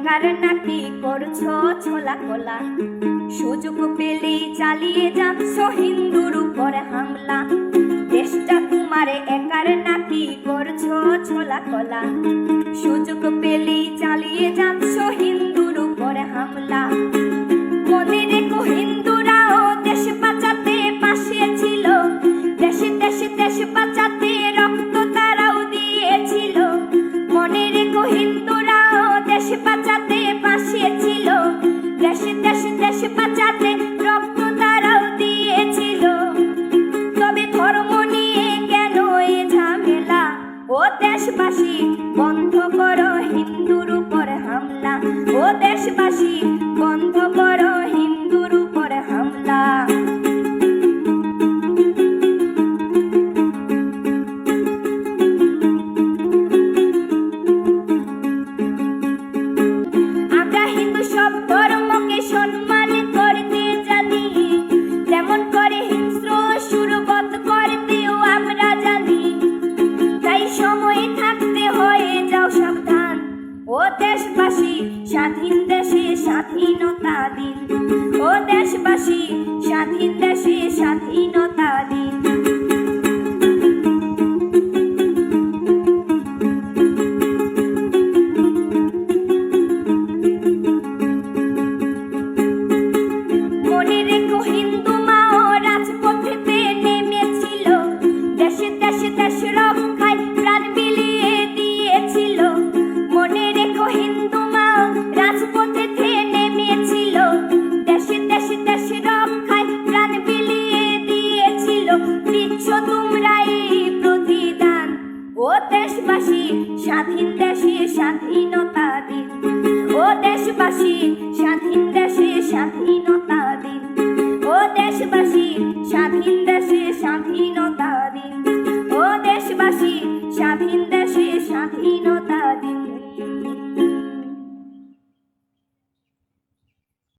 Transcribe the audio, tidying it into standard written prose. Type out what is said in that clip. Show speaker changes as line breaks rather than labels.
একার নাকি করছো ছোলা কোলা, সুযোগ পেলেই চালিয়ে যাচ্ছ হিন্দুর উপরে হামলা। দেশটা তোমার একার নাকি করছো ছোলা কোলা, সুযোগ পেলেই চালিয়ে যাচ্ছ হিন্দুর উপরে হামলা। মনে রেখো হিন্দুরাও দেশ বাঁচাতে পাশে ছিল, দেশে দেশে দেশ বাঁচাতে রক্ত তারাও দিয়েছিল। মনে রেখো হিন্দুরাও দেশ বাঁচাতে পাশে ছিল, দেশে দেশে দেশ বাঁচাতে রক্ত তারাও দিয়েছিল। তবে ধর্ম নিয়ে কেন এ ঝামেলা? ও দেশবাসী বন্ধ করো হিন্দুর উপরে হামলা, ও দেশবাসী বন্ধ করো হিন্দুর উপরে হামলা। আমরা হিন্দু সব ধর্মকে সম্মান করতে জানি, যেমন করে হিংস্র সুরবধ করতেও আমরা জানি। তাই সময় থাকতে হয়ে যাও সাবধান, ও দেশবাসী স্বাধীন দেশে স্বাধীনতা দিন, ও দেশবাসী স্বাধীন দেশে স্বাধীনতা দিন। মনে রেখো হিন্দু মাও রাজপথেতে নেমেছিল, দেশে দেশে দেশ রক্ষায় প্রাণ বিলিয়ে দিয়েছিল। মনে রেখো হিন্দু মাও রাজপথেতে নেমেছিল, দেশে দেশে দেশ রক্ষায় প্রাণ বিলিয়ে দিয়েছিল। দিচ্ছ তোমরা এই প্রতিদান, ও দেশবাসী স্বাধীন দেশে স্বাধীনতা দিন, ও দেশবাসী স্বাধীন দেশে স্বাধীনতা দিন, ও দেশবাসী স্বাধীন দেশে স্বাধীনতা দিন, ও দেশবাসী স্বাধীন দেশে স্বাধীনতা।